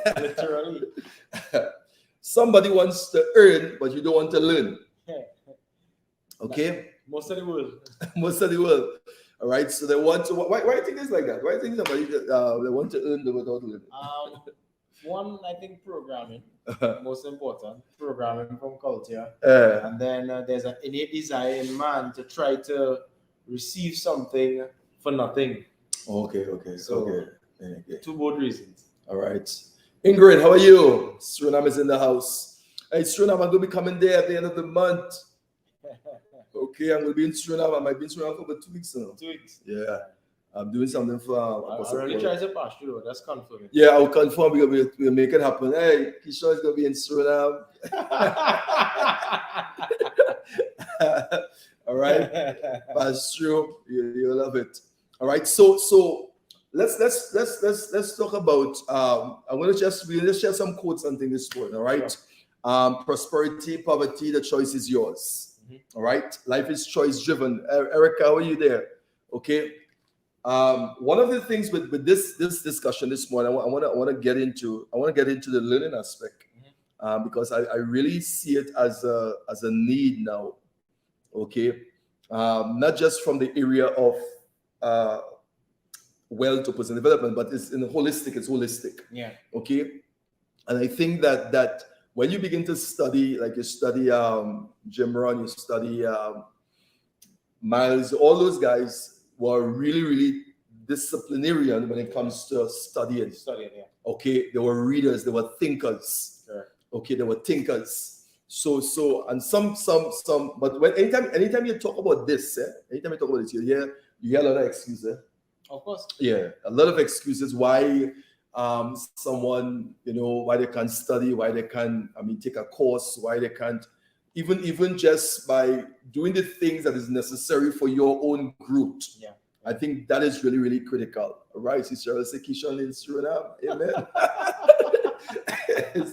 Literally. Somebody wants to earn, but you don't want to learn. Okay? Most of the world. Most of the world. All right. So they want to. Why do you think it's like that? Why do you think somebody they want to earn without learning? One, I think programming, most important, programming from culture. And then there's an innate desire in man to try to receive something for nothing. Okay. So, two both reasons. All right. Ingrid, how are you? Suriname is in the house. Hey, Suriname, I'm going to be coming there at the end of the month. Okay, I'm going to be in Suriname. I might be in Suriname for about 2 weeks now. 2 weeks. Yeah. I'm doing something for... I really try to pass through. That's confirming. Yeah, I'll confirm because we'll make it happen. Hey, Keeshon is going to be in Suriname. All right. That's true. You'll love it. All right. So let's talk about I'm going to let's share some quotes and things this morning. All right. Sure. Prosperity, poverty, the choice is yours. All right. Life is choice driven. Erica, how are you there? Okay. One of the things with this discussion this morning, I want to get into the learning aspect because I really see it as a need now. Okay, not just from the area of wealth or personal development, but it's holistic. Yeah. Okay, and I think that when you begin to study, like you study Jim Rohn, you study Miles, all those guys were really disciplinarian when it comes to studying. Yeah. Okay, they were readers, they were thinkers. Sure. Okay, they were thinkers. So and some, but when anytime you talk about this, you hear a lot of excuses. Of course. Yeah, a lot of excuses why someone, why they can't study, why they can't, take a course, why they can't, even just by doing the things that is necessary for your own growth. Yeah. I think that is really critical. All right, Sister say Keeshon in Suriname. Amen.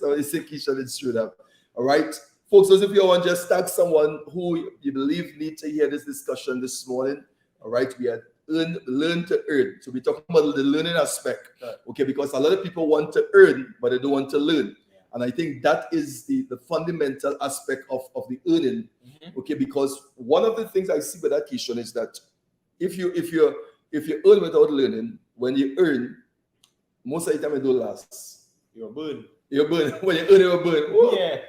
So it's Keeshon in Suriname. All right, folks, those of you who want to just tag someone who you believe need to hear this discussion this morning. All right, we had learn to earn. So we're talking about the learning aspect. Right. Okay, because a lot of people want to earn, but they don't want to learn. And I think that is the fundamental aspect of the earning. Okay, because one of the things I see with that, Keeshon, is that if you earn without learning, when you earn, most of the time it don't last. You're burned. When you earn, you're burned. Whoa. Yeah.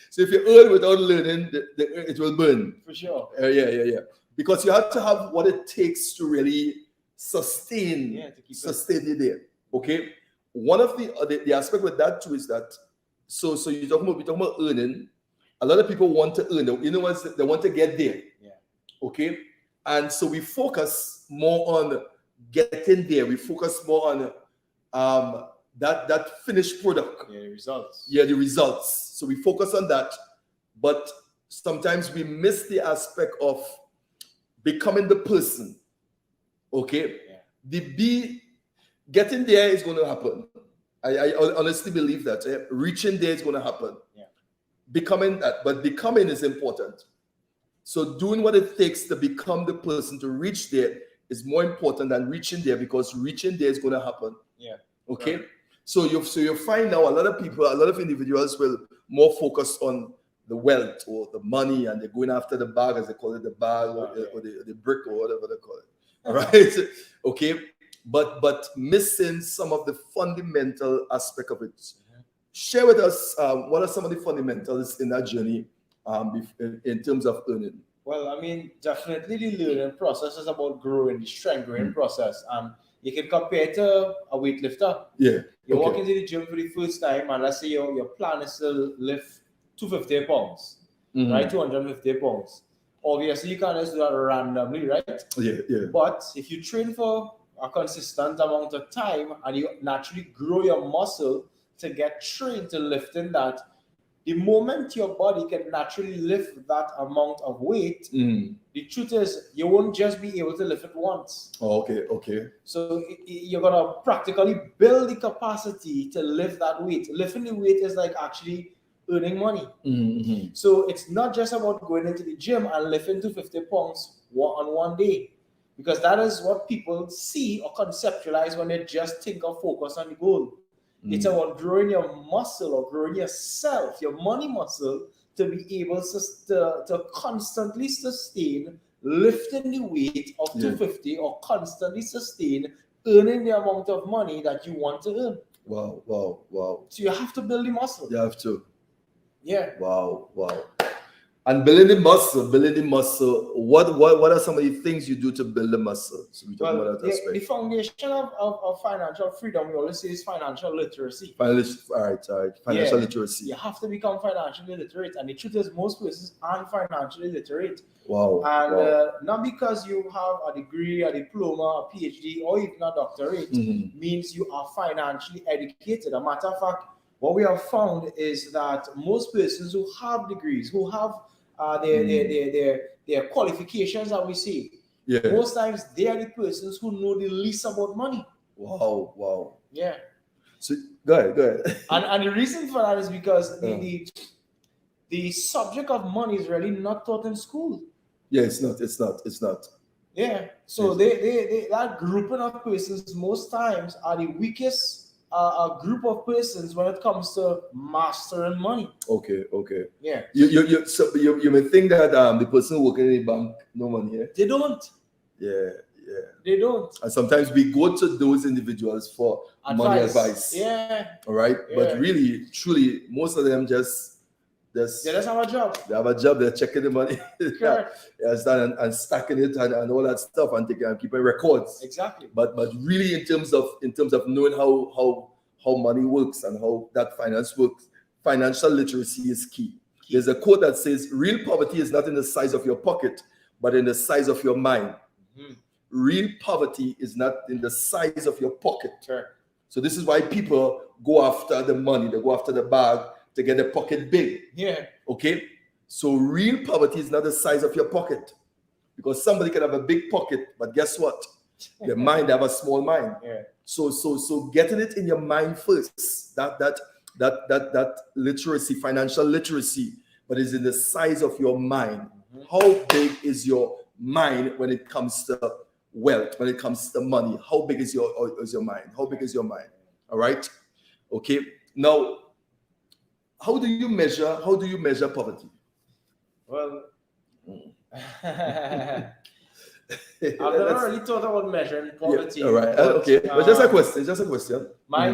So if you earn without learning, it will burn. For sure. Yeah. Because you have to have what it takes to really sustain you there. Okay. One of the aspect with that too is that so we're talking about earning. A lot of people want to earn. They want to get there. Yeah. Okay. And so we focus more on getting there. We focus more on that finished product. Yeah, the results. Yeah, the results. So we focus on that, but sometimes we miss the aspect of becoming the person. Okay. Yeah. Getting there is going to happen. I honestly believe that. Reaching there is going to happen. Yeah. Becoming that, but becoming is important. So doing what it takes to become the person to reach there is more important than reaching there, because reaching there is going to happen. Yeah. Okay. Right. So you find now a lot of individuals will more focus on the wealth or the money, and they're going after the bag, as they call it, the bag or the brick or whatever they call it. All right. Okay. But missing some of the fundamental aspect of it. Mm-hmm. Share with us what are some of the fundamentals in that journey in terms of earning. Well, definitely the learning process is about growing, the strength growing process. You can compare it to a weightlifter. Yeah. You walk into the gym for the first time, and let's say your plan is to lift 250 pounds, right? 250 pounds. Obviously, you can't just do that randomly, right? Yeah. But if you train for a consistent amount of time and you naturally grow your muscle to get trained to lifting that, the moment your body can naturally lift that amount of weight, the truth is you won't just be able to lift it once. Oh, okay. So you're going to practically build the capacity to lift that weight. Lifting the weight is like actually earning money. Mm-hmm. So it's not just about going into the gym and lifting 250 pounds on one day, because that is what people see or conceptualize when they just think or focus on the goal. It's about growing your muscle or growing yourself, your money muscle, to be able to constantly sustain lifting the weight of 250 or constantly sustain earning the amount of money that you want to earn. Wow, wow, wow. So you have to build the muscle. You have to. Yeah. Wow, wow. And building the muscle, what are some of the things you do to build the muscle? So we talk about that aspect. The foundation of financial freedom, we always say, is financial literacy. All right. Financial literacy. You have to become financially literate. And the truth is, most persons aren't financially literate. Wow. And not because you have a degree, a diploma, a PhD, or even a doctorate, means you are financially educated. A matter of fact, what we have found is that most persons who have degrees, who have their qualifications that we see, most times they are the persons who know the least about money. Wow. Yeah. So go ahead. And the reason for that is because the subject of money is really not taught in school. Yeah, it's not. Yeah. So they that grouping of persons most times are the weakest a group of persons when it comes to mastering money. Okay. Yeah. You may think that the person working in the bank no money. They don't. Yeah. They don't. And sometimes we go to those individuals for money advice. Yeah. All right. Yeah. But really, truly, most of them they just have a job. They have a job. They're checking the money. Correct. and stacking it and all that stuff and keeping records. Exactly. But really, in terms of knowing how money works and how that finance works, financial literacy is key. There's a quote that says, "Real poverty is not in the size of your pocket, but in the size of your mind." Real poverty is not in the size of your pocket. Sure. So this is why people go after the money. They go after the bag to get the pocket big. Yeah. Okay. So real poverty is not the size of your pocket, because somebody can have a big pocket, but guess what? Their mind, they have a small mind. Yeah. So getting it in your mind first. That literacy, financial literacy, but is in the size of your mind. How big is your mind when it comes to wealth? When it comes to money, how big is your mind? How big is your mind? All right. Okay. Now, how do you measure poverty? Well, I've never really thought about measuring poverty. All right. Okay. But just a question. My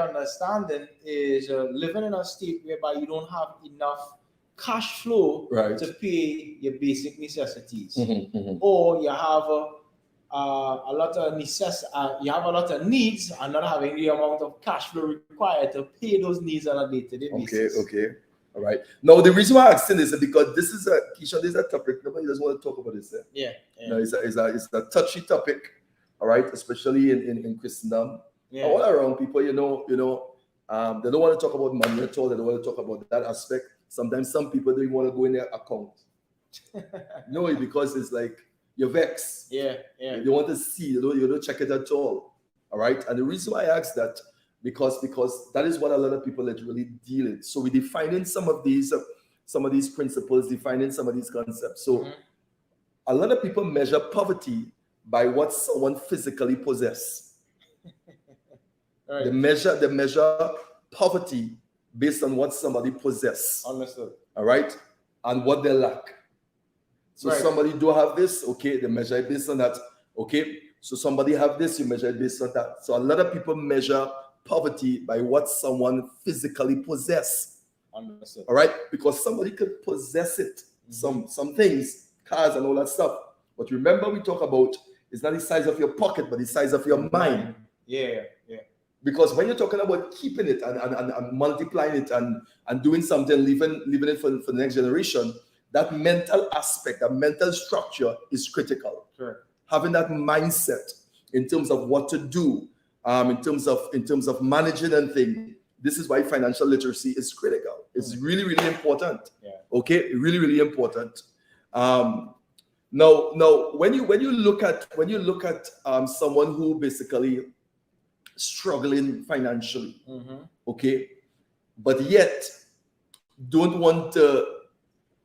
understanding is living in a state whereby you don't have enough cash flow to pay your basic necessities, or you have a lot of needs and not having the amount of cash flow required to pay those needs on a day-to-day basis. Okay. All right. Now, the reason why I'm asking this is because this is a topic nobody doesn't want to talk about this. Yeah. No, it's a touchy topic. All right, especially in Christendom. Yeah. All around people, they don't want to talk about money at all. They don't want to talk about that aspect. Sometimes some people don't even want to go in their account. No, because it's like you're vexed. Yeah. You want to see. You don't check it at all. All right. And the reason why I ask that, because that is what a lot of people literally deal with. So we're defining some of these principles, defining some of these concepts. So a lot of people measure poverty by what someone physically possesses. Right. They measure poverty based on what somebody possesses. Understood. All right, and what they lack. So somebody do have this, okay, they measure it based on that. Okay, so somebody have this, you measure it based on that. So a lot of people measure poverty by what someone physically possesses. Understood. All right, because somebody could possess it, some things, cars and all that stuff. But remember, we talk about it's not the size of your pocket, but the size of your mind. Yeah. Because when you're talking about keeping it and multiplying it and doing something, leaving it for the next generation, that mental aspect, that mental structure is critical. Sure. Having that mindset in terms of what to do, in terms of managing and things. This is why financial literacy is critical. It's really, really important. Yeah. Okay, really, really important. Now, when you look at someone who basically struggling financially, okay, but yet don't want to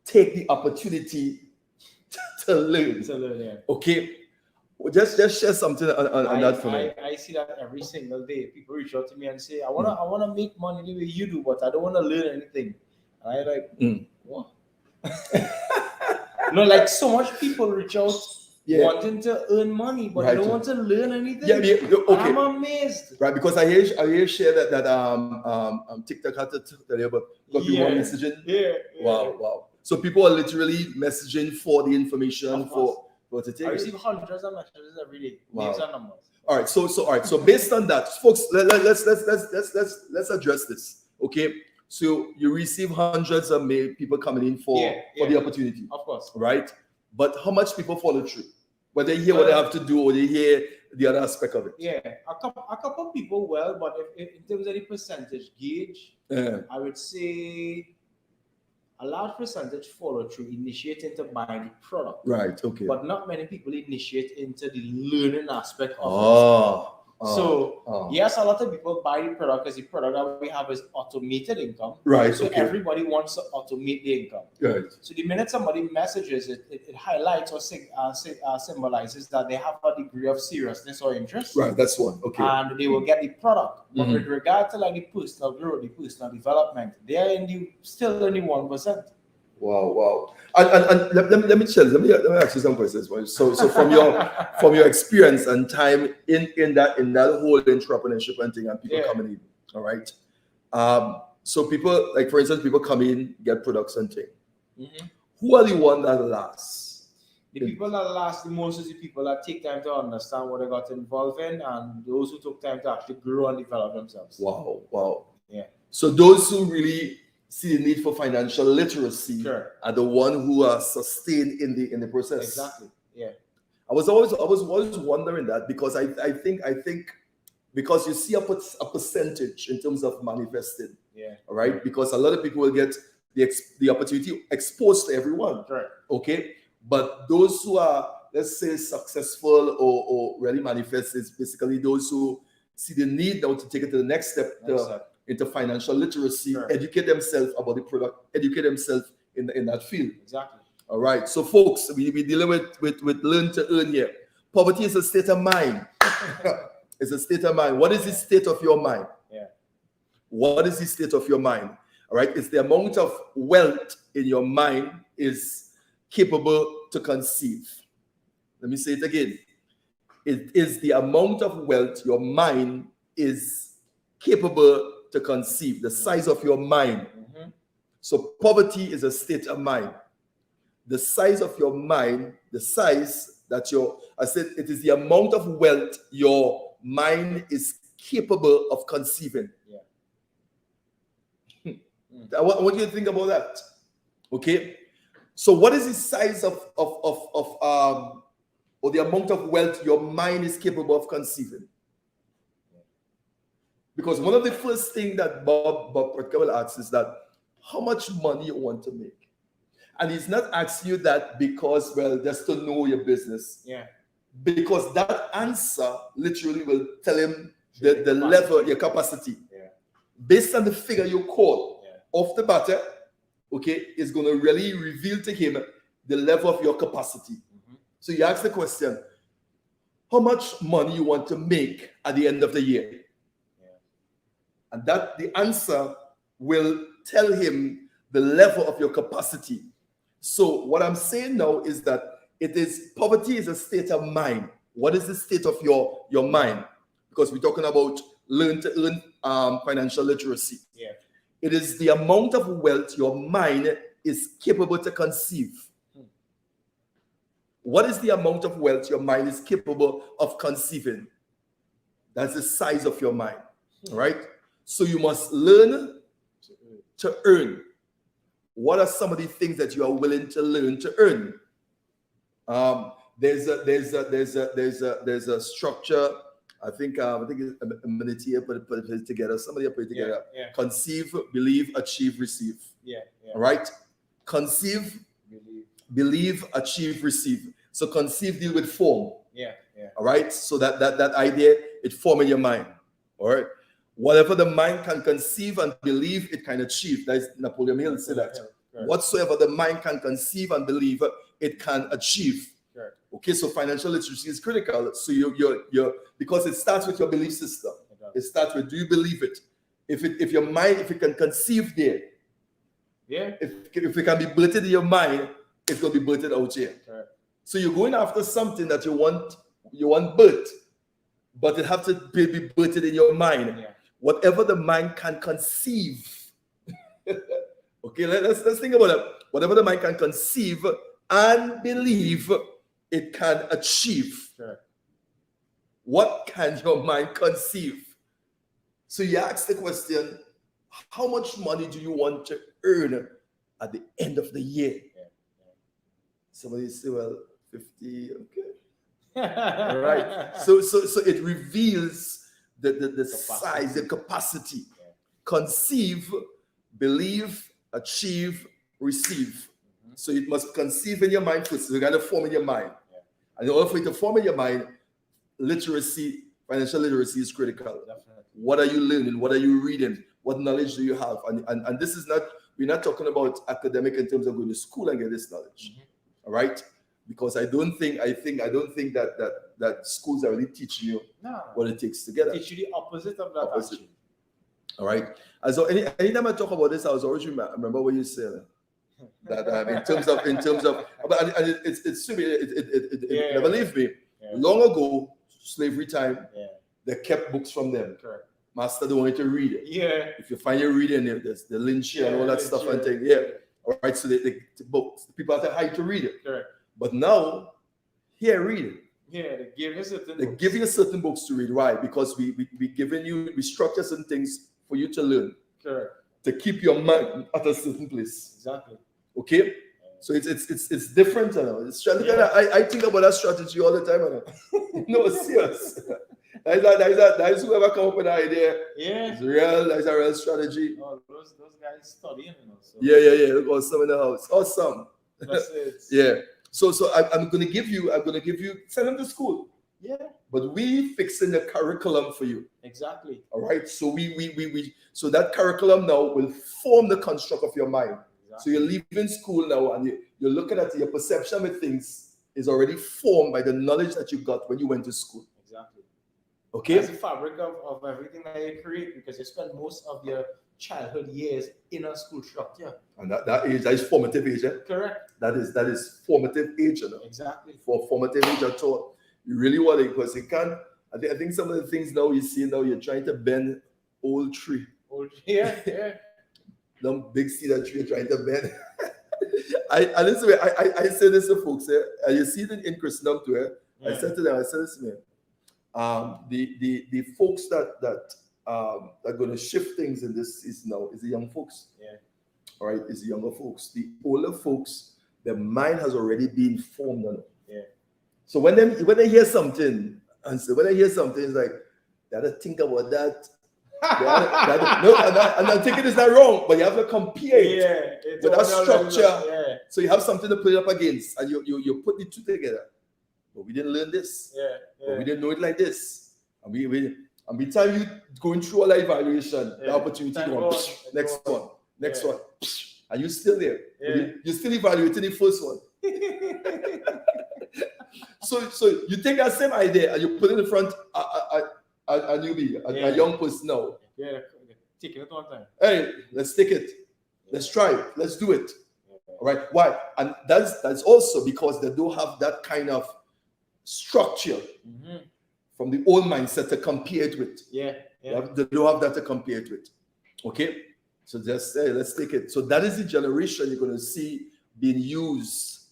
take the opportunity to learn. Yeah. Okay, Just share something on that for me. I see that every single day. People reach out to me and say, I wanna make money the way you do, but I don't wanna learn anything. And I like, what? No, like so much people reach out wanting to earn money, but they don't want to learn anything. Okay. I'm amazed. Right, because I hear share that TikTok had to tell you about people messaging. Wow. So people are literally messaging for the information for to take. I receive hundreds of messages every day. Names and numbers. All right, so based on that, folks, let's address this. Okay. So you receive hundreds of people coming in for the opportunity. Of course. Right? But how much people follow through? Whether they hear what they have to do or they hear the other aspect of it. Yeah, a couple people well, but if in terms of the percentage gauge, I would say a large percentage follow through, initiate into buying the product. Right, okay. But not many people initiate into the learning aspect of it. Yes, a lot of people buy the product because the product that we have is automated income. Right. So everybody wants to automate the income. Right. So the minute somebody messages it highlights or symbolizes that they have a degree of seriousness or interest. Right, that's one. Okay. And they will get the product. But with regard to like the personal growth, the personal development, they are still only 1%. Wow. And let me ask you some questions. So from your experience and time in that whole entrepreneurship and thing and people coming in, all right. So people, like for instance, people come in, get products and thing. Who are the one that lasts? The people that last the most is the people that take time to understand what they got involved in, and those who took time to actually grow and develop themselves. Wow. Yeah. So those who really see the need for financial literacy are the one who are sustained in the process. Exactly. Yeah. I was always wondering that because I think because you see a percentage in terms of manifesting. Yeah. All right. Because a lot of people will get the opportunity exposed to everyone. Right. Okay. But those who are, let's say, successful or really manifest is basically those who see the need now to take it to the next step. Into financial literacy, educate themselves about the product, educate themselves in that field. Exactly. All right. So, folks, we dealing with learn to earn here. Poverty is a state of mind. It's a state of mind. What is the state of your mind? Yeah. What is the state of your mind? All right. It's the amount of wealth in your mind is capable to conceive. Let me say it again. It is the amount of wealth your mind is capable to conceive, the size of your mind. So poverty is a state of mind. The size of your mind, the size that I said it is the amount of wealth your mind is capable of conceiving. Yeah. I want you to think about that. Okay. So what is the size of or the amount of wealth your mind is capable of conceiving? Because one of the first things that Bob Protker asks is that how much money you want to make. And he's not asking you that because, well, just to know your business. Yeah. Because that answer literally will tell him the level, your capacity. Yeah. Based on the figure you call off the bat, okay, is going to really reveal to him the level of your capacity. So you ask the question, how much money you want to make at the end of the year? And that the answer will tell him the level of your capacity. So what I'm saying now is that poverty is a state of mind. What is the state of your mind? Because we're talking about learn to earn financial literacy. Yeah. It is the amount of wealth your mind is capable to conceive. What is the amount of wealth your mind is capable of conceiving? That's the size of your mind. All right? So you must learn to earn. What are some of the things that you are willing to learn to earn? There's a structure. I think it's a minute here, put it together. Somebody put it together. Yeah. Conceive, believe, achieve, receive. Yeah. All right. Conceive, believe, achieve, receive. So conceive deal with form. Yeah. All right. So that idea, it form in your mind. All right. Whatever the mind can conceive and believe, it can achieve. That is Napoleon Hill said that. Whatsoever the mind can conceive and believe, it can achieve. Okay, so financial literacy is critical. So you're because it starts with your belief system. It starts with, do you believe it? If your mind, if it can conceive there, if it can be blurted in your mind, it's going to be blurted out here. Correct. So you're going after something that you want birth, but it has to be blurted in your mind. Yeah. Whatever the mind can conceive. Okay, let's think about it. Whatever the mind can conceive and believe, it can achieve. Sure. What can your mind conceive? So you ask the question, how much money do you want to earn at the end of the year? Somebody say, well, 50, okay. All right. So it reveals the size, the capacity. Conceive, believe, achieve, receive. So it must conceive in your mind first. So you got to form in your mind. And in order for it to form in your mind, literacy, financial literacy is critical. Definitely. What are you learning? What are you reading? What knowledge do you have? And this is not, we're not talking about academic in terms of going to school and get this knowledge. All right? Because I don't think that schools are really teaching you what it takes to get Teach you the opposite of that. Opposite. All right. And so anytime I talk about this, I was always remember what you said. That in terms of, but it's never leave me. Long ago, slavery time, they kept books from them. Correct. Master don't want you to read it. Yeah. If you find you reading it, there's the lynching and all that stuff and thing. All right. So the books, people have to hide to read it. Correct. But now, read it. Yeah, they give you certain. They're giving you certain books to read. Why? Because we structure certain things for you to learn. Correct. To keep your mind at a certain place. Exactly. Okay? So it's different, you know. I think about that strategy all the time, you know. No, serious. That is whoever come up with that idea. Yeah. It's real, that's a real strategy. Oh, those guys studying, you know. So. Yeah. Look, awesome in the house. Awesome. That's it. Yeah. So I'm gonna give you, send them to school. Yeah. But we fixing the curriculum for you. Exactly. All right. So so that curriculum now will form the construct of your mind. Exactly. So you're leaving school now and you're looking at your perception of things is already formed by the knowledge that you got when you went to school. Exactly. Okay. That's the fabric of everything that you create, because you spend most of your childhood years in a school structure. And that is formative age. Correct. That is formative age, you know. Exactly. For formative age at all. You really want it, because you can't. I think some of the things now you see now, you're trying to bend old tree. Yeah. Some big cedar tree you're trying to bend. I say this to folks, and you see it in Christendom too. I said to them, listen, the folks that are going to shift things in this season now is the young folks. Yeah. All right, is the younger folks. The older folks, their mind has already been formed on it. Yeah. So when they hear something, it's like, they have to think about that. And I'm thinking it's not wrong, but you have to compare it with that structure. Yeah. So you have something to put it up against, and you put the two together. But we didn't learn this. But we didn't know it like this. And by the time you going through all that evaluation, the opportunity going, next one, and you're still there. You're still evaluating the first one. So you take that same idea and you put it in front a newbie, a young person now. Yeah, taking it one time. Hey, let's take it. Let's try it. Let's do it. All right. Why? And that's also because they don't have that kind of structure from the old mindset to compare it with. They don't have that to compare it with. Okay. So just say, let's take it. So that is the generation you're going to see being used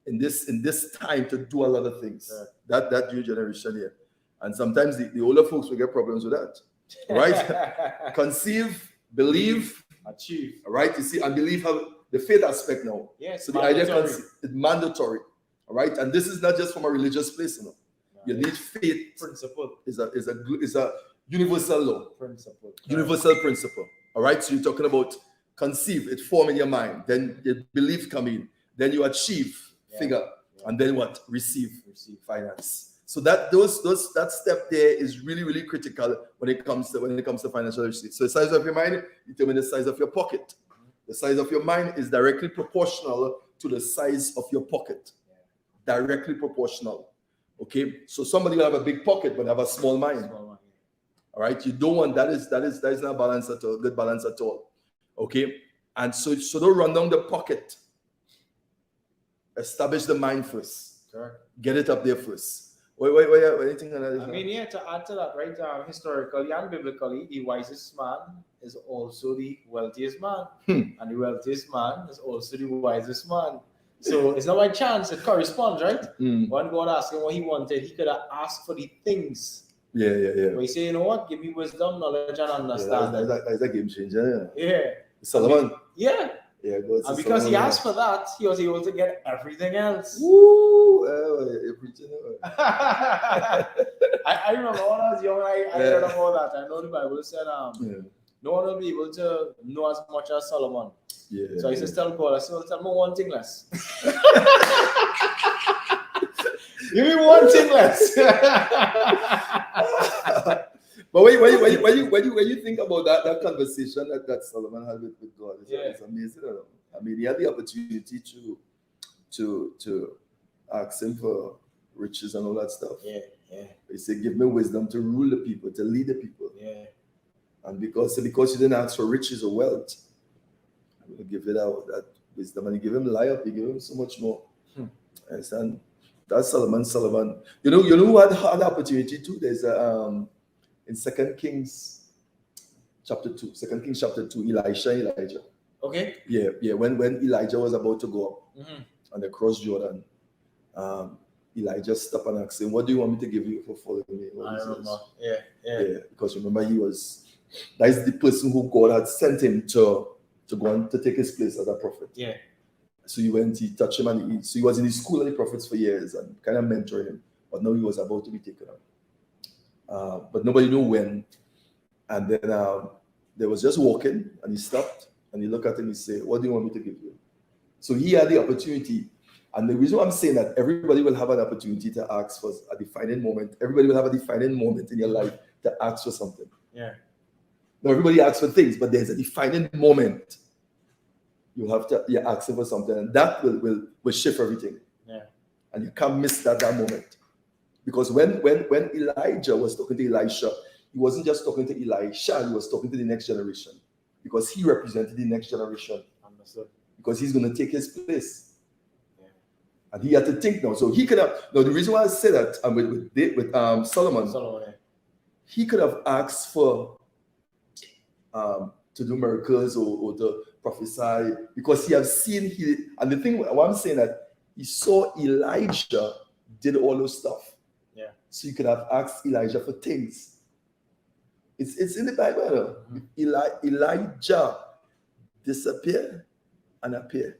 in this time to do a lot of things. That new generation here. And sometimes the older folks will get problems with that. All right? Conceive, believe, achieve. All right? You see, and believe have the faith aspect now. Yes. So the idea is mandatory. All right? And this is not just from a religious place, you know. You need faith. Principle. Is a universal law. Principle. Universal principle. All right? So you're talking about conceive, it form in your mind. Then your belief come in. Then you achieve, figure. And then what? Receive finance. So that step there is really, really critical when it comes to financial literacy. So the size of your mind determines the size of your pocket. The size of your mind is directly proportional to the size of your pocket. directly proportional. Okay, so somebody will have a big pocket but have a small mind. All right, you don't want that is not balance at all, good balance at all. Okay, and so don't run down the pocket. Establish the mind first. Correct. Get it up there first. Wait, anything on that? I mean, yeah, to add to that, right? Historically and biblically, the wisest man is also the wealthiest man, and the wealthiest man is also the wisest man. So it's not by chance; it corresponds, right? When God asked him what he wanted, he could have asked for the things. Yeah. But he said, you know what? Give me wisdom, knowledge, and understanding. That's a game changer. Yeah. Solomon. Yeah. Yeah, and because he asked for that, he was able to get everything else. Woo! I remember when I was young, I heard about that. I know the Bible said no one will be able to know as much as Solomon. Yeah. So I said, tell Paul, I said, tell me one thing less. Give me one thing less. But when you think about that conversation that Solomon had with God, it's amazing. I mean, he had the opportunity to ask him for riches and all that stuff. Yeah. He said, "Give me wisdom to rule the people, to lead the people." Yeah. And because you didn't ask for riches or wealth, I'm gonna give it out that wisdom, and he gave him life. He gave him so much more. And that's Solomon. You know who had the opportunity too. There's in 2 Kings chapter 2, Elijah. Okay. Yeah. When Elijah was about to go up and across Jordan, Elijah stopped and asked him, "What do you want me to give you for following me?" I remember. Yeah. Because remember, that's the person who God had sent him to go on to take his place as a prophet. Yeah. So he touched him, and so he was in the school of the prophets for years and kind of mentoring him. But now he was about to be taken up. But nobody knew when. And then they was just walking, and he stopped, and he looked at him, and he said, "What do you want me to give you?" So he had the opportunity. And the reason why I'm saying that everybody will have an opportunity to ask for a defining moment. Everybody will have a defining moment in your life to ask for something. Yeah. Now everybody asks for things, but there's a defining moment. You're asking for something, and that will shift everything. Yeah. And you can't miss that moment. Because when Elijah was talking to Elisha, he wasn't just talking to Elisha, he was talking to the next generation. Because he represented the next generation. Understood. Because he's going to take his place. And he had to think now. So he could have. Now, the reason why I say that with Solomon, he could have asked for to do miracles or to prophesy, because he has seen and the thing what I'm saying that he saw Elijah did all those stuff. Yeah. So you could have asked Elijah for things. It's in the Bible. Elijah disappear and appear.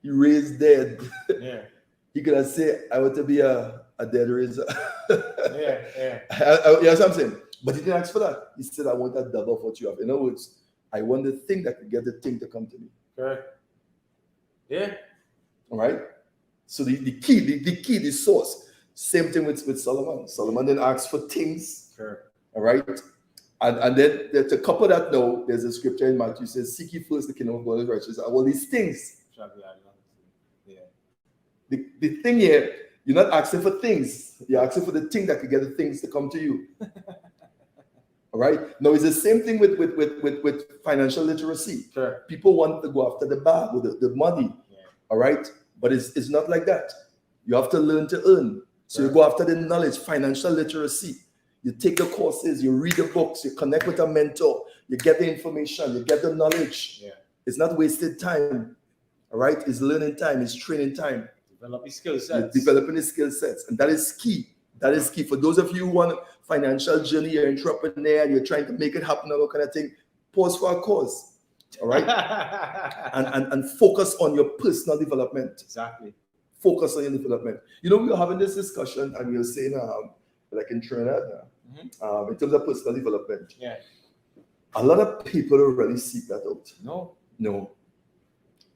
He raised dead. Yeah. He could have said, "I want to be a dead raiser." Yeah. You know what I'm saying? But he didn't ask for that. He said, "I want a double of what you have." In other words, I want the thing that could get the thing to come to me. Correct. Yeah. All right. So the key, the source. Same thing with Solomon. Solomon then asked for things. Sure. All right. And then to couple that now, there's a scripture in Matthew says, "Seek ye first the kingdom of God and righteousness, and all these things." Yeah. The thing here, you're not asking for things. You're asking for the thing that could get the things to come to you. All right. Now it's the same thing with financial literacy. Sure. People want to go after the bag or the money. Yeah. All right. But it's not like that. You have to learn to earn. So you go after the knowledge, financial literacy. You take the courses, you read the books, you connect with a mentor, you get the information, you get the knowledge. Yeah. It's not wasted time. All right. It's learning time. It's training time. Developing skill sets. You're developing the skill sets. And that is key. That is key. For those of you who want a financial journey, you're an entrepreneur, you're trying to make it happen, all kind of thing, pause for a cause. All right? and focus on your personal development. Exactly. Focus on your development. You know, we were having this discussion and we were saying, like in Trinidad, in terms of personal development. Yeah. A lot of people don't really seek that out. No.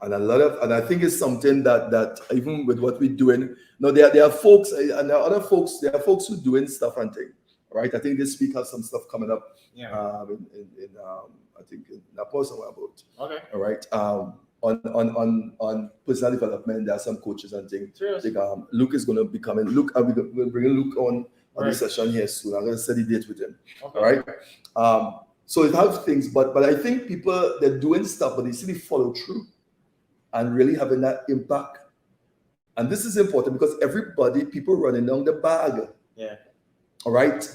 And I think it's something that even with what we're doing, there are folks and there are other folks, there are folks who are doing stuff and things, right? I think this week has some stuff coming up. Yeah. I think in Nepal somewhere about. Okay. All right. on personal development. There are some coaches and things. Like, Luke is going to be coming. Luke, we're going to bring Luke on the session here soon. I'm going to set the date with him. Okay. All right. So it has things, but I think people, they're doing stuff, but they still follow through and really having that impact. And this is important because people running down the bag. Yeah. All right.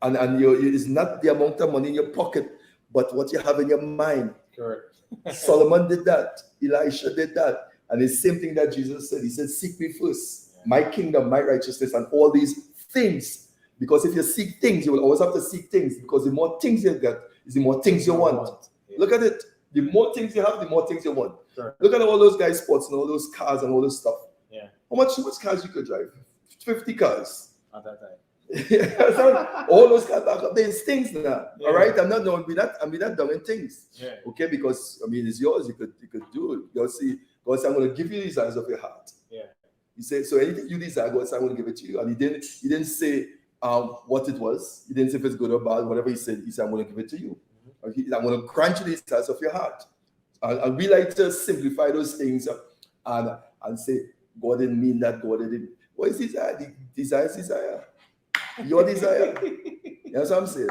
And it's not the amount of money in your pocket, but what you have in your mind. Correct. Solomon did that. Elisha did that. And the same thing that Jesus said. He said, seek me first, my kingdom, my righteousness, and all these things. Because if you seek things, you will always have to seek things. Because the more things you get, is the more things you want. Yeah. Look at it. The more things you have, the more things you want. Sure. Look at all those guys' sports and all those cars and all this stuff. Yeah. How much cars you could drive? 50 cars. At that time. All those cars back up. There's things now. Yeah. All right. I'm not done in things. Yeah. Okay, because it's yours. You could do it. God see, God said, I'm going to give you the desires of your heart. Yeah. He said, so anything you desire, God said, I'm going to give it to you. And he didn't say what it was. He didn't say if it's good or bad. Whatever he said, I'm going to give it to you. Mm-hmm. I'm going to grant you the desires of your heart. And we like to simplify those things and say, God didn't mean that. God didn't. What is desire? The desire is desire. Your desire. You know what I'm saying?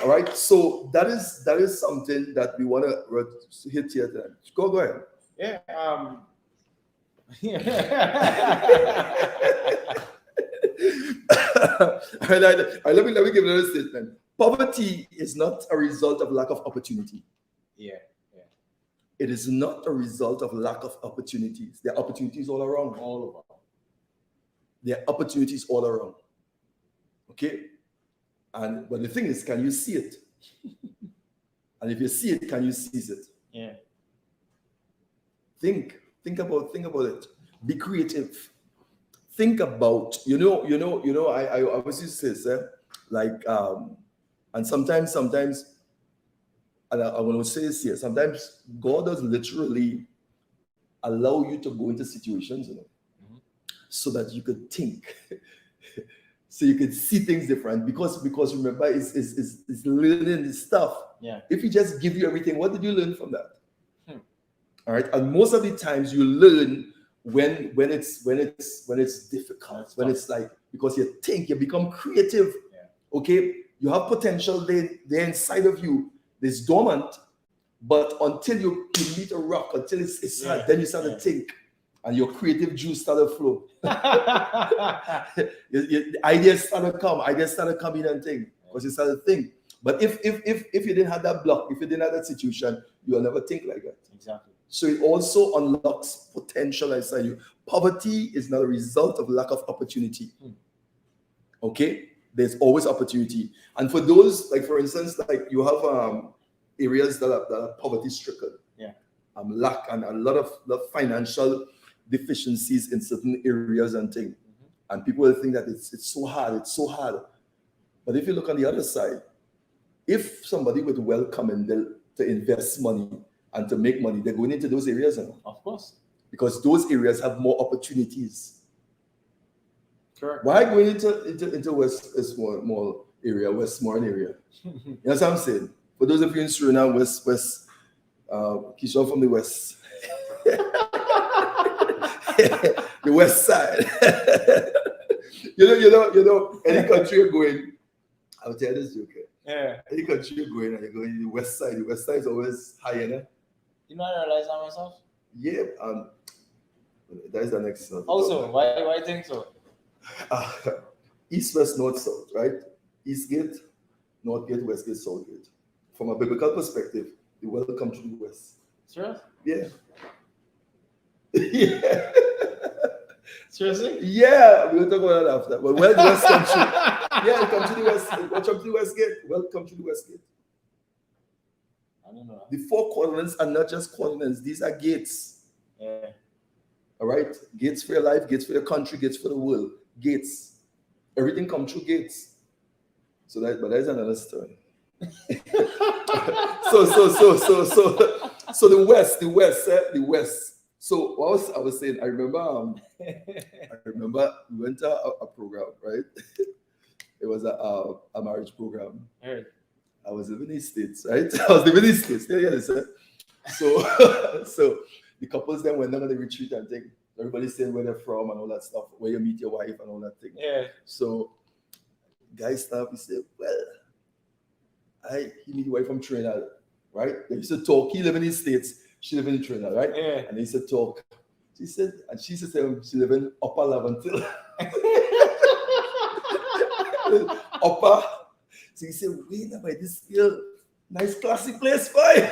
All right. So that is something that we want to hit here today. Go ahead. Yeah. Let me give another statement. Poverty is not a result of lack of opportunity. Yeah. It is not a result of lack of opportunities. There are opportunities all around. All over. There are opportunities all around. Okay? But the thing is, can you see it? And if you see it, can you seize it? Yeah. Think about it. Be creative. Think about, I always used to say, and sometimes, and I'm going to say this here, sometimes God does literally allow you to go into situations, mm-hmm. so that you could think, so you could see things different. Because remember, it's learning this stuff. Yeah. If he just give you everything, what did you learn from that? All right, and most of the times you learn when it's difficult, when it's like, because you think, you become creative. Yeah. Okay, you have potential there inside of you. It's dormant, but until you meet a rock, until it's hard, then you start to think, and your creative juice start to flow. your ideas start to come in and think, because you start to think. But if you didn't have that block, if you didn't have that situation, you will never think like that. Exactly. So it also unlocks potential inside you. Poverty is not a result of lack of opportunity. Okay? There's always opportunity. And for those, like for instance, like you have areas that are poverty stricken. Yeah. Lack and a lot of financial deficiencies in certain areas and things. Mm-hmm. And people will think that it's so hard. But if you look on the other side, if somebody with wealth come in to invest money and to make money, they're going into those areas now. Of course. because those areas have more opportunities. Correct. Why going into Westmoreland area? You know what I'm saying? For those of you in Suriname, Keeshon from the west. The west side. you know, any country you're going, I'll tell you this joke. Yeah. Any country you're going and you're going to the west side is always higher. You know, I realize that myself. Yeah, that is the next one. Also, why you think so? East, west, north, south, right? East gate, north gate, west gate, south gate. From a biblical perspective, the world come to the west. Serious? Yeah. Yeah. Seriously? Yeah, we'll talk about that after. But where the west come to? Yeah, come to the west. Welcome to the west gate. Welcome to the west gate. I don't know. The four quadrants are not just quadrants; these are gates. Yeah. All right, gates for your life, gates for your country, gates for the world. Gates. Everything comes through gates. So but that's another story. So the west. So what I was saying, I remember we went to a program, right? It was a marriage program. Right. I was living in the States, right? Yeah, listen. the couples then went down on the retreat and thing. Everybody's saying where they're from and all that stuff, where you meet your wife and all that thing. Yeah. So guys start, he said, well, he meet your wife from Trinidad, right? They used to talk. He live in the States, she live in Trinidad, right? Yeah. And they used to talk. She said she live in Upper Laventil. Upper. So he said, wait a minute, this girl, nice classy place, fine.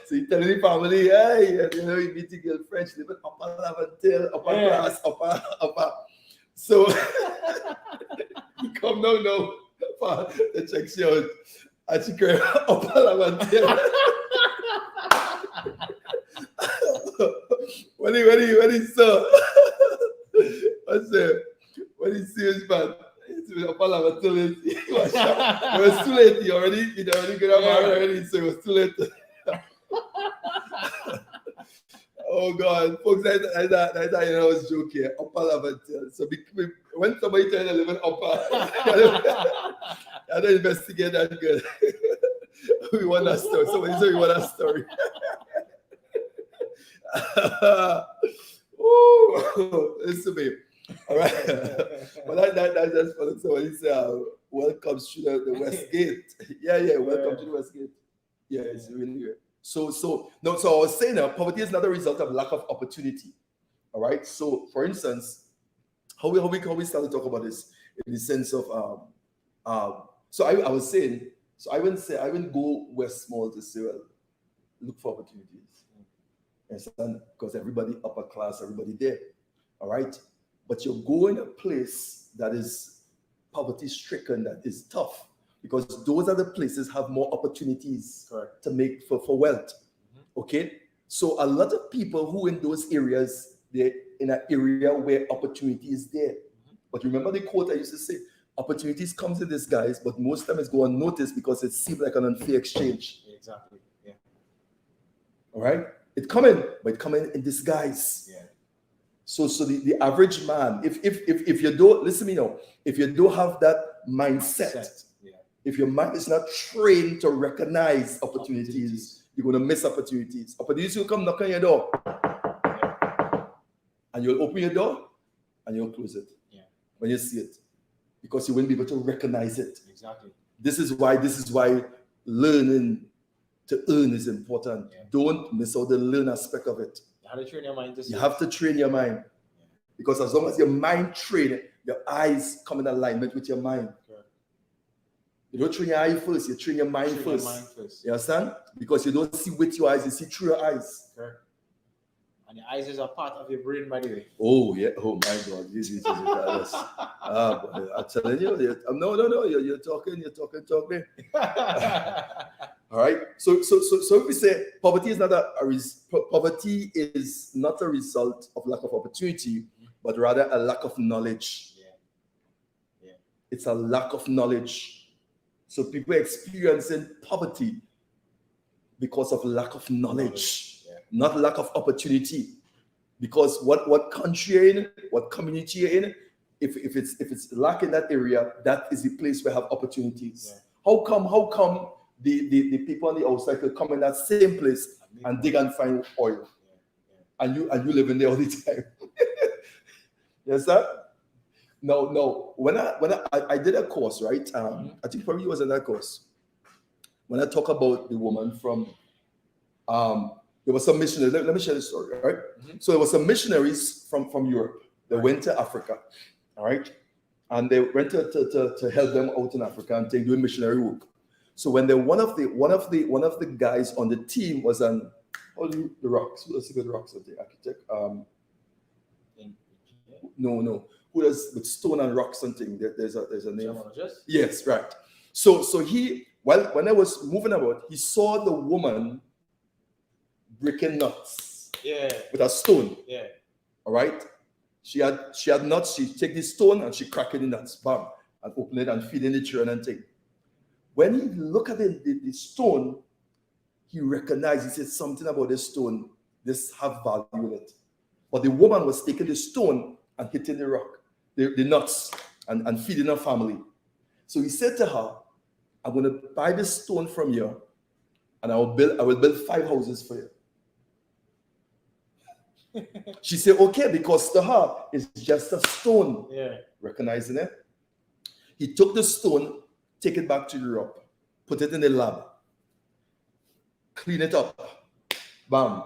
So he telling the family, hey, you know, you meet the girlfriend, she live in Upper Laventil, upper class, upper. So he come now, the check she out, and she cried Upper Laventil. when he saw, when he sees his man, he was shocked. It was too late. He already got married already, so it was too late. Oh God, folks, that's you know, I was joking. Upper Laventil. So when somebody tells you to live in Upper, I don't investigate that good. We want that story. Somebody said we want that story. Listen to me. All right. But that's just funny. So when he said, welcome to the West Gate. Yeah, welcome to the West Gate. Yeah, it's really good. So I was saying that poverty is not a result of lack of opportunity. All right. So for instance, how we start to talk about this in the sense of so I was saying, so I wouldn't go West Mall to say, well, look for opportunities. Understand? Because everybody upper class, everybody there. All right. But you're going a place that is poverty stricken, that is tough, because those are the places have more opportunities to make for wealth. Okay. So a lot of people who in those areas, they're in an area where opportunity is there. But remember the quote I used to say, opportunities comes in disguise, but most times go unnoticed because it seems like an unfair exchange. Exactly. Yeah. All right. It coming, but it coming in disguise. Yeah. So the average man, if you don't listen to me now, if you don't have that mindset, if your mind is not trained to recognize opportunities, you're going to miss opportunities. Opportunities will come knock on your door, and you'll open your door, and you'll close it when you see it, because you won't be able to recognize it. Exactly. This is why learning to earn is important. Don't miss out the learn aspect of it. You have to train your mind to see. You have to train your mind. Because as long as your mind trained, your eyes come in alignment with your mind. You don't train your eye first, you train your mind first. You understand? Because you don't see with your eyes, you see through your eyes. And your eyes is a part of your brain, by the way. Oh, yeah. Oh, my God. This is ridiculous. I'm telling you. No. You're talking. All right. So if we say poverty is not poverty is not a result of lack of opportunity, but rather a lack of knowledge. Yeah. It's a lack of knowledge. So people experiencing poverty because of lack of knowledge, not lack of opportunity. Because what country you're in, what community you're in, if it's lack in that area, that is the place where have opportunities. How come the people on the outside could come in that same place and dig and find oil, and you live in there all the time? Yes, sir. No. When I did a course, right? I think probably was in that course. When I talk about the woman from, there was some missionaries. Let me share the story, right? So there was some missionaries from Europe. They went to Africa, all right, and they went to help them out in Africa and doing missionary work. So when one of the guys on the team was on the rocks. Who does the rocks? The architect. No. Who does with stone and rock something? There's a name. Yes, right. So he when I was moving about, he saw the woman breaking nuts. Yeah. With a stone. Yeah. All right. She had nuts. She take this stone and she crack it in nuts, bam, and open it and feed in the children and thing. When he looked at the stone, he recognized. He said something about this stone. This have value in it. But the woman was taking the stone and hitting the rock, the nuts, and feeding her family. So he said to her, I'm going to buy this stone from you, and I will build 5 houses for you. She said, okay, because to her, it's just a stone. Yeah. Recognizing it. He took the stone, take it back to Europe, put it in the lab, clean it up. Bam.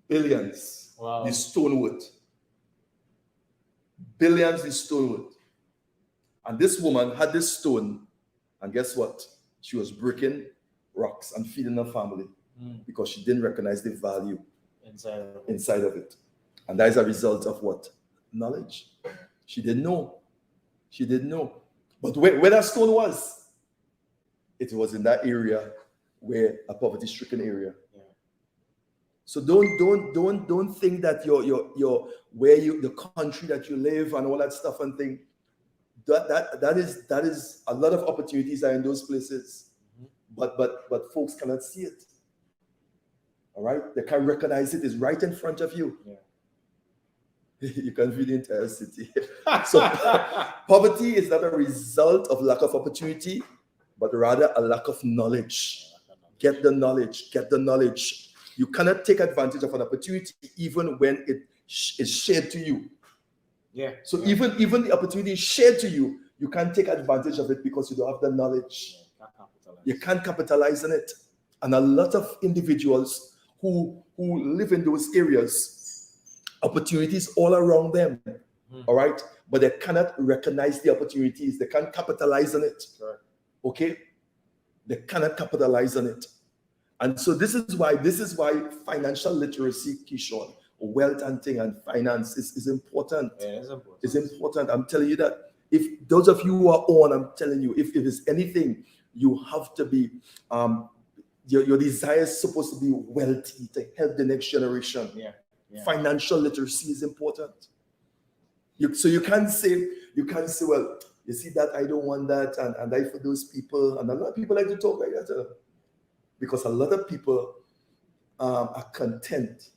Billions. Wow. The stone worth. Billions the stone worth. And this woman had this stone, and guess what? She was breaking rocks and feeding her family because she didn't recognize the value inside of it. And that is a result of what? Knowledge. She didn't know. She didn't know. But where that stone was, it was in that area where a poverty-stricken area. Yeah. So don't think that your where you the country that you live and all that stuff and thing. That is a lot of opportunities are in those places, but folks cannot see it. All right, they can't recognize it. It's right in front of you. Yeah. You can view the entire city. So poverty is not a result of lack of opportunity, but rather a lack of knowledge. Get the knowledge. Get the knowledge. You cannot take advantage of an opportunity even when it is shared to you. Yeah. So even the opportunity is shared to you, you can't take advantage of it because you don't have the knowledge. You can't capitalize on it. And a lot of individuals who live in those areas, opportunities all around them, all right? But they cannot recognize the opportunities. They can't capitalize on it, okay? They cannot capitalize on it. And so this is why financial literacy, Keeshon, wealth hunting and finance is important. Yeah, it's important. It's important. I'm telling you that if those of you who are on, I'm telling you, if it's anything, you have to be, your desire is supposed to be wealthy to help the next generation. Yeah. Yeah. Financial literacy is important. So you can't say, well, you see that I don't want that, and I for those people, and a lot of people like to talk like that, because a lot of people are content.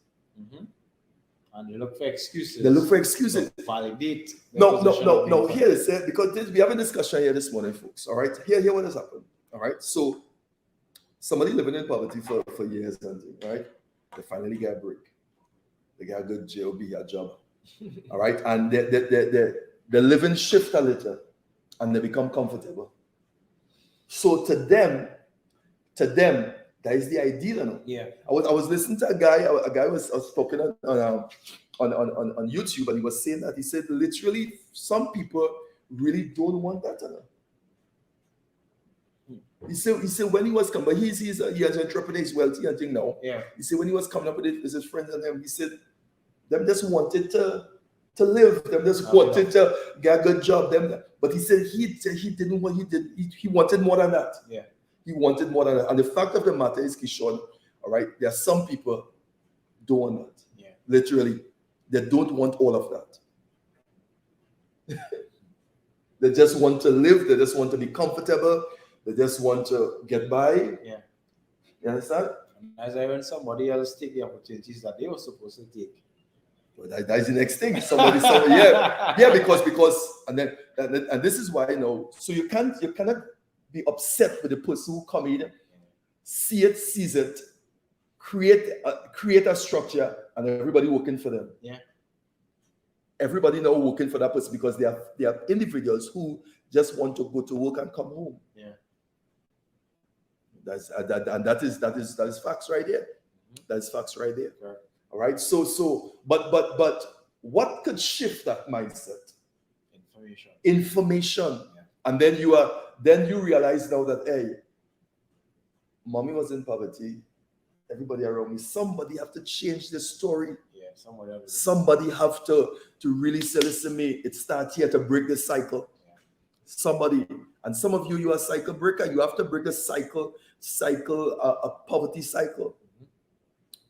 And they look for excuses. They look for excuses. Validate. No. Here is it, because we have a discussion here this morning, folks. All right. Here what has happened. All right. So somebody living in poverty for years, and right, they finally get a break. They get a good job, a job. All right. And they live and shift a little, and they become comfortable. So to them, that is the ideal. You know? Yeah. I was listening to a guy was talking on YouTube, and he was saying that he said literally some people really don't want that. You know? He said when he was coming, but he has an entrepreneur, he's wealthy and thing now. Yeah. He said when he was coming up with it with his friends and him, he said them just wanted to live, them just wanted to get a good job. But he said he didn't want, he wanted more than that. Yeah. He wanted more than that. And the fact of the matter is, Keeshon, all right, there are some people don't want that. Yeah. Literally, they don't want all of that. They just want to live. They just want to be comfortable. They just want to get by. Yeah. You understand? As I when somebody else take the opportunities that they were supposed to take. Well, that's the next thing. Yeah, because and this is why, you know, so you cannot be upset with the person who come in, sees it, create a structure, and everybody working for them. Yeah. Everybody now working for that person because they are individuals who just want to go to work and come home. Yeah. That is facts right there. That's facts right there. Right. All right. So but what could shift that mindset? Information. Yeah. And then you realize now that, hey, mommy was in poverty, everybody around me, somebody have to change the story. Yeah, somebody have to really say, listen to me, it starts here to break the cycle. Yeah. Somebody, and some of you are a cycle breaker. You have to break the cycle, a poverty cycle.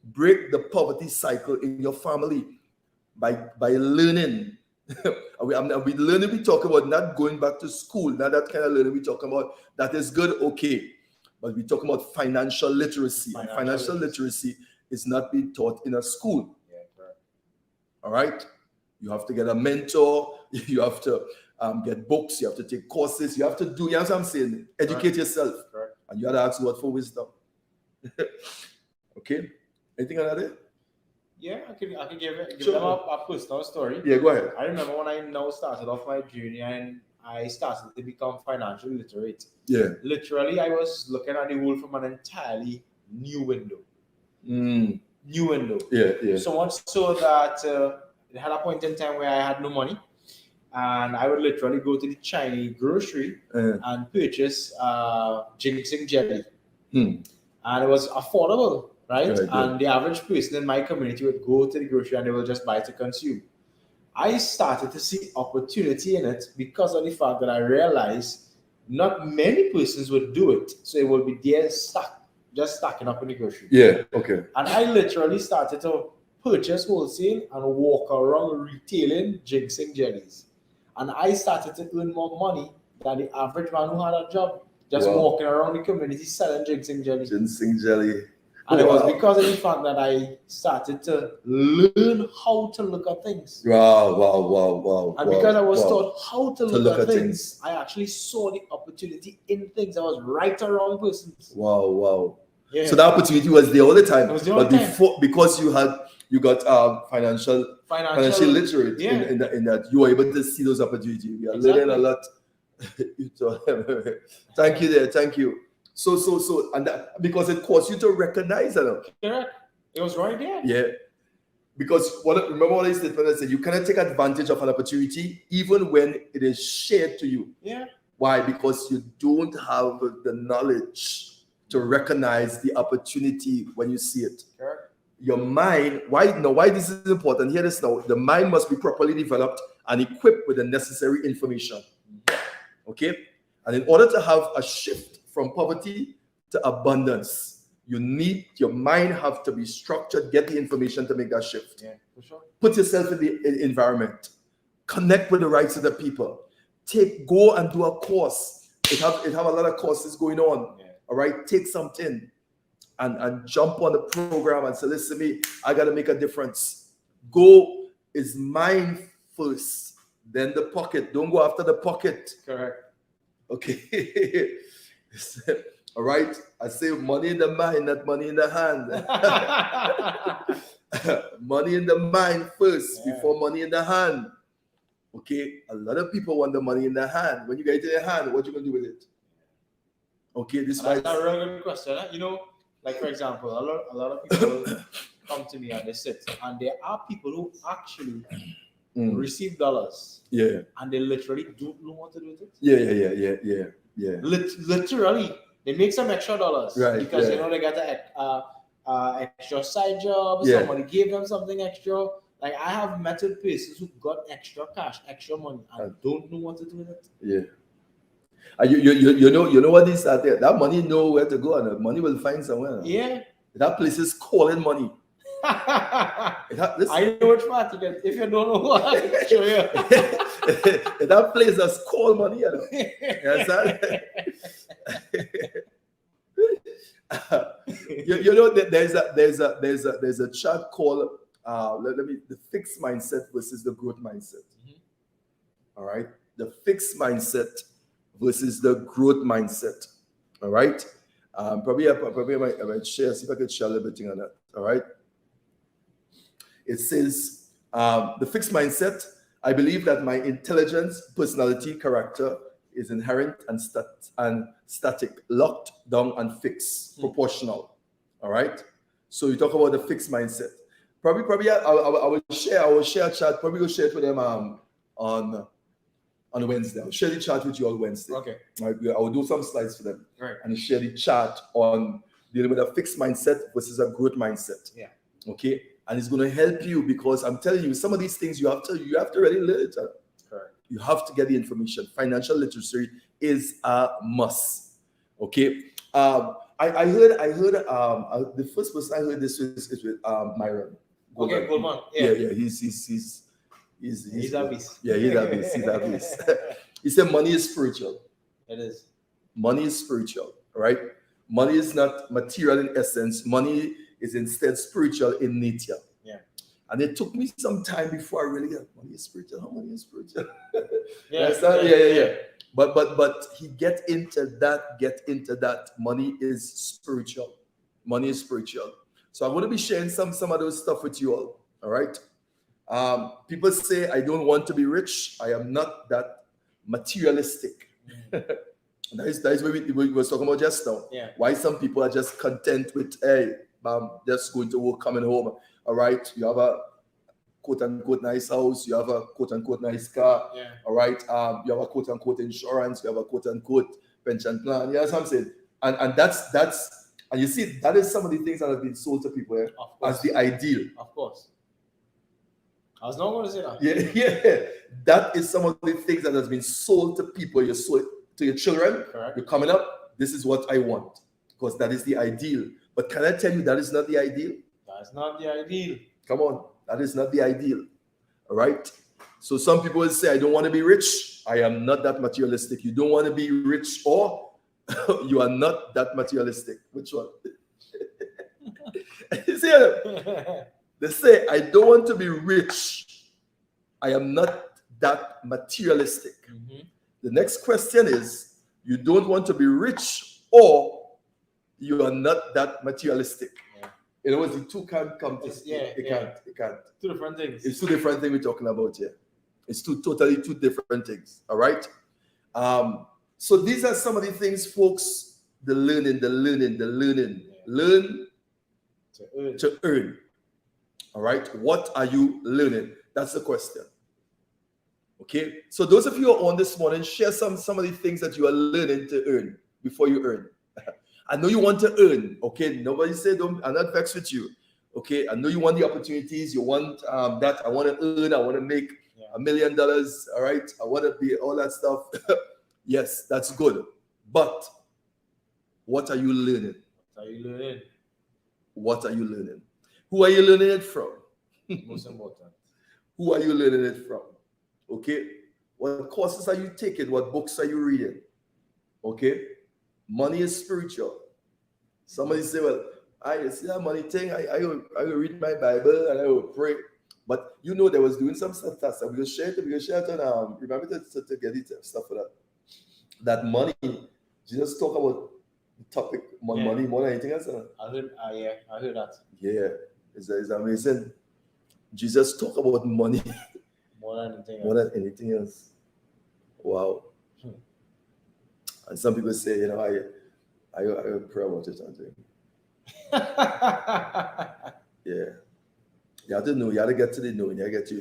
Break the poverty cycle in your family by learning. We learning, we talk about not going back to school, not that kind of learning we talk about. That is good, okay. But we talk about financial literacy. And financial literacy is not being taught in a school. Yeah, right. All right? You have to get a mentor. You have to get books. You have to take courses. You have to do, you know what I'm saying? Educate yourself. Right. And you have to ask God for wisdom. Okay. Anything another? Yeah, I can give Sure. them a personal story. Yeah, go ahead. I remember when I now started off my journey and I started to become financially literate. Yeah. Literally, I was looking at the world from an entirely new window. Mm. New window. Yeah, yeah. So much so that it had a point in time where I had no money, and I would literally go to the Chinese grocery and purchase ginseng jelly. And it was affordable, right? And the average person in my community would go to the grocery and they will just buy to consume. I started to see opportunity in it because of the fact that I realized not many persons would do it. So it will be there just stacking up in the grocery. Yeah, okay. And I literally started to purchase wholesale and walk around retailing ginseng jellies. And I started to earn more money than the average man who had a job, just walking around the community selling ginseng jelly. Ginseng jelly. And it was because of the fact that I started to learn how to look at things. Wow. And because I was taught how to look at things, I actually saw the opportunity in things. I was right around persons. Wow. Yeah. So the opportunity was there all the time. It was there all the time. Because you got financially literate in that you were able to see those opportunities. We are learning a lot. Thank you. So and that, because it caused you to recognize it. Correct. It was right there. Yeah. Because remember what I said when I said you cannot take advantage of an opportunity even when it is shared to you. Yeah. Why? Because you don't have the knowledge to recognize the opportunity when you see it. Correct. Your mind, why this is important? Hear this now. The mind must be properly developed and equipped with the necessary information. Okay? And in order to have a shift from poverty to abundance, your mind have to be structured, get the information to make that shift. Yeah, for sure. Put yourself in the environment. Connect with the right set of people. Go and do a course. It have a lot of courses going on. Yeah. All right, take something and jump on the program and say, listen to me, I got to make a difference. Go is mind first, then the pocket. Don't go after the pocket. Correct. Okay. All right. I say money in the mind, not money in the hand. Money in the mind first before money in the hand. Okay. A lot of people want the money in their hand. When you get it in your hand, what you gonna do with it? Okay. That's a real good question. You know, like for example, a lot of people come to me and they sit, and there are people who actually receive dollars. Yeah. And they literally don't know what to do with it. Yeah. Literally, they make some extra dollars, right? Because you know they got an extra side job. Yeah. Somebody gave them something extra. Like I have met with persons who got extra cash, extra money, and don't know what to do with it. Yeah. You know what is that? That money know where to go, and the money will find somewhere. Yeah. That place is calling money. I know which part to get. If you don't know what, I can show you. That place is call money. You know? You know there's a chart called the fixed mindset versus the growth mindset. All right, the fixed mindset versus the growth mindset. All right, probably I might share, see if I can share a little bit on that. All right, it says the fixed mindset. I believe that my intelligence, personality, character is inherent and static, locked down and fixed, proportional. All right. So you talk about the fixed mindset. Probably I will share a chat. Probably go share it with them on Wednesday. I'll share the chat with you on Wednesday. Okay. I will do some slides for them. Right. And share the chat on dealing with a fixed mindset versus a growth mindset. Yeah. Okay. And it's going to help you because I'm telling you, some of these things you have to really learn it. Correct. You have to get the information. Financial literacy is a must. Okay. I heard the first person I heard this is with Myron. Okay, Goldman. Yeah. He's a beast. Yeah, he's a beast. He said money is spiritual. It is. Money is spiritual, right? Money is not material in essence. Money is instead spiritual in nature. Yeah. And it took me some time before I really got money is spiritual. How money is spiritual? Yeah. But he get into that. Money is spiritual. Money is spiritual. So I'm going to be sharing some of those stuff with you all. All right. People say I don't want to be rich. I am not that materialistic. that is what we were talking about just now. Yeah. Why some people are just content with, hey, just going to work, coming home. All right. You have a quote unquote nice house. You have a quote unquote nice car. Yeah. All right. You have a quote unquote insurance. You have a quote unquote pension plan. Yeah, that's what I'm saying. And that's and you see that is some of the things that have been sold to people as the ideal. Of course. I was not going to say that. Yeah. That is some of the things that has been sold to people. You sold to your children. Correct. You're coming up. This is what I want, because that is the ideal. But can I tell you that is not the ideal? That's not the ideal. Come on, that is not the ideal. All right. So some people will say, I don't want to be rich. I am not that materialistic. You don't want to be rich, or you are not that materialistic. Which one? You see, they say, I don't want to be rich. I am not that materialistic. Mm-hmm. The next question is, you don't want to be rich, or you are not that materialistic. Yeah. In other words, the two can't come together. It can't. Two different things. It's two different things we're talking about here. It's totally two different things. All right. So these are some of the things, folks. The learning. Yeah. Learn to earn. All right. What are you learning? That's the question. Okay. So those of you who are on this morning, share some of the things that you are learning to earn before you earn. I know you want to earn. Okay. Nobody said I'm not vexed with you. Okay. I know you want the opportunities. You want that. I want to earn. I want to make $1 million. All right. I want to be all that stuff. Yes, that's good. But what are you learning? What are you learning? What are you learning? Who are you learning it from? Most important. Who are you learning it from? Okay. What courses are you taking? What books are you reading? Okay. Money is spiritual. Somebody say, well, I see that money thing. I will read my Bible and I will pray. But you know, they was doing some stuff. We will share it. And remember to get it stuff for that. That money. Jesus talk about the topic money more than anything else. I heard that. Yeah, it's amazing. Jesus talk about money more than anything else. Wow. And some people say, I pray about it. Yeah. You have to know. You have to get to the knowing. You have to get to